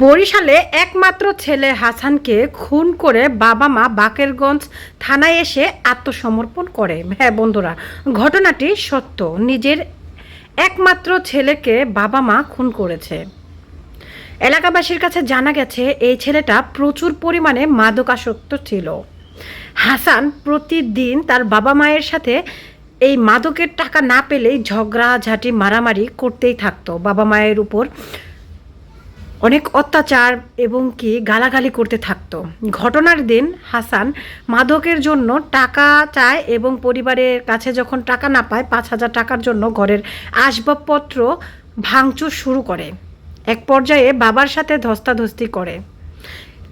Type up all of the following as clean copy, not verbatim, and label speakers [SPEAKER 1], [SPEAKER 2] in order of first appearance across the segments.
[SPEAKER 1] বরিশালে একমাত্র ছেলে হাসানকে খুন করে বাবা মা বাকেরগঞ্জ থানায় এসে আত্মসমর্পণ করে। হ্যাঁ বন্ধুরা, ঘটনাটি সত্য। নিজের একমাত্র ছেলেকে বাবা মা খুন করেছে। এলাকাবাসীর কাছে জানা গেছে এই ছেলেটা প্রচুর পরিমাণে মাদকাসক্ত ছিল। হাসান প্রতিদিন তার বাবা মায়ের সাথে এই মাদকের টাকা না পেলেই ঝগড়াঝাঁটি মারামারি করতেই থাকতো। বাবা মায়ের উপর অনেক অত্যাচার এবং কি গালাগালি করতে থাকতো। ঘটনার দিন হাসান মাদকের জন্য টাকা চায় এবং পরিবারের কাছে যখন টাকা না পায় 5,000 টাকার জন্য ঘরের আসবাবপত্র ভাঙচুর শুরু করে। এক পর্যায়ে বাবার সাথে ধস্তাধস্তি করে।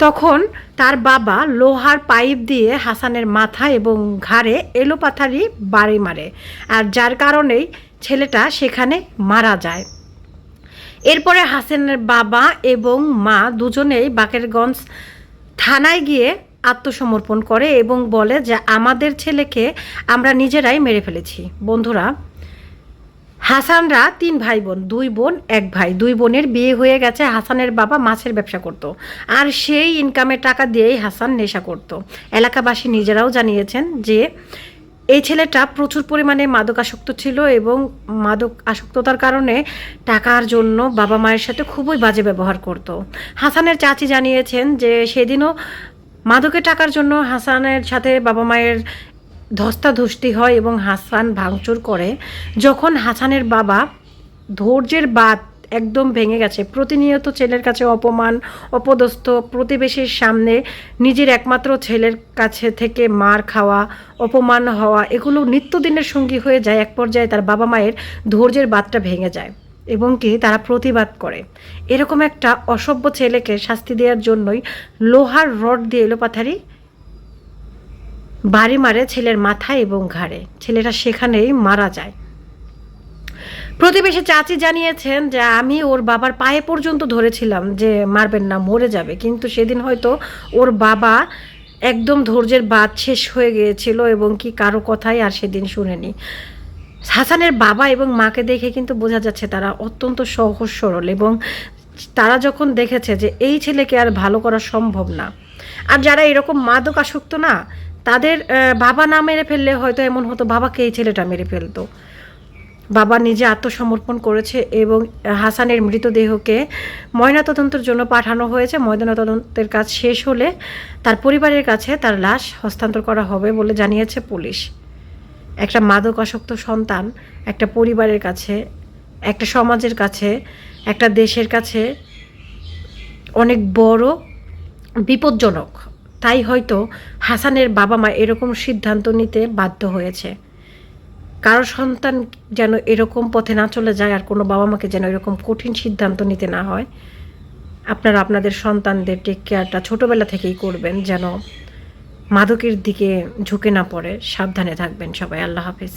[SPEAKER 1] তখন তার বাবা লোহার পাইপ দিয়ে হাসানের মাথা এবং ঘাড়ে এলোপাথারি বাড়ি মারে, আর যার কারণেই ছেলেটা সেখানে মারা যায়। এরপরে হাসানের বাবা এবং মা দুজনেই বাকেরগঞ্জ থানায় গিয়ে আত্মসমর্পণ করে এবং বলে যে আমাদের ছেলেকে আমরা নিজেরাই মেরে ফেলেছি। বন্ধুরা, হাসানরা 3 ভাই বোন, 2 বোন 1 ভাই। 2 বোনের বিয়ে হয়ে গেছে। হাসানের বাবা মাছের ব্যবসা করত, আর সেই ইনকামের টাকা দিয়েই হাসান নেশা করত। এলাকাবাসী নিজেরাও জানিয়েছেন যে এই ছেলেটা প্রচুর পরিমাণে মাদক আসক্ত ছিল এবং মাদক আসক্ততার কারণে টাকার জন্য বাবা মায়ের সাথে খুবই বাজে ব্যবহার করত। হাসানের চাচি জানিয়েছেন যে সেদিনও মাদকের টাকার জন্য হাসানের সাথে বাবা মায়ের ধস্তাধস্তি হয় এবং হাসান ভাঙচুর করে। যখন হাসানের বাবা ধৈর্যের বাঁধ একদম ভেঙে গেছে, প্রতিনিয়ত ছেলের কাছে অপমান, অপদস্থ, প্রতিবেশীর সামনে নিজের একমাত্র ছেলের কাছে থেকে মার খাওয়া, অপমান হওয়া, এগুলো নিত্যদিনের সঙ্গী হয়ে যায়। এক পর্যায়ে তার বাবা মায়ের ধৈর্যের বাঁধটা ভেঙে যায় এবং কি তারা প্রতিবাদ করে। এরকম একটা অসভ্য ছেলেকে শাস্তি দেওয়ার জন্যই লোহার রড দিয়ে এলোপাথারি বাড়ি মারে ছেলের মাথায় এবং ঘাড়ে। ছেলেটা সেখানেই মারা যায়। প্রতিবেশী চাচি জানিয়েছেন যে আমি ওর বাবার পায়ে পর্যন্ত ধরেছিলাম যে মারবেন না, মরে যাবে, কিন্তু সেদিন হয়তো ওর বাবা একদম ধৈর্যের বাঁধ শেষ হয়ে গিয়েছিল এবং কি কারো কথাই আর সেদিন শুনেনি। হাসানের বাবা এবং মাকে দেখে কিন্তু বোঝা যাচ্ছে তারা অত্যন্ত সহজ সরল এবং তারা যখন দেখেছে যে এই ছেলেকে আর ভালো করা সম্ভব না। আর যারা এরকম মাদক আসক্ত না, তাদের বাবা না মেরে ফেললে হয়তো এমন হতো বাবাকে এই ছেলেটা মেরে ফেলতো। বাবা নিজে আত্মসমর্পণ করেছে এবং হাসানের মৃতদেহকে ময়নাতদন্তের জন্য পাঠানো হয়েছে। ময়নাতদন্তের কাজ শেষ হলে তার পরিবারের কাছে তার লাশ হস্তান্তর করা হবে বলে জানিয়েছে পুলিশ। একটা মাদকাসক্ত সন্তান একটা পরিবারের কাছে, একটা সমাজের কাছে, একটা দেশের কাছে অনেক বড় বিপজ্জনক। তাই হয়তো হাসানের বাবা মা এরকম সিদ্ধান্ত নিতে বাধ্য হয়েছে। কারো সন্তান যেন এরকম পথে না চলে যায়, আর কোনো বাবা মাকে যেন এরকম কঠিন সিদ্ধান্ত নিতে না হয়। আপনারা আপনাদের সন্তানদের টেক কেয়ারটা ছোটোবেলা থেকেই করবেন, যেন মাদকের দিকে ঝুঁকে না পড়ে। সাবধানে থাকবেন সবাই। আল্লাহ হাফেজ।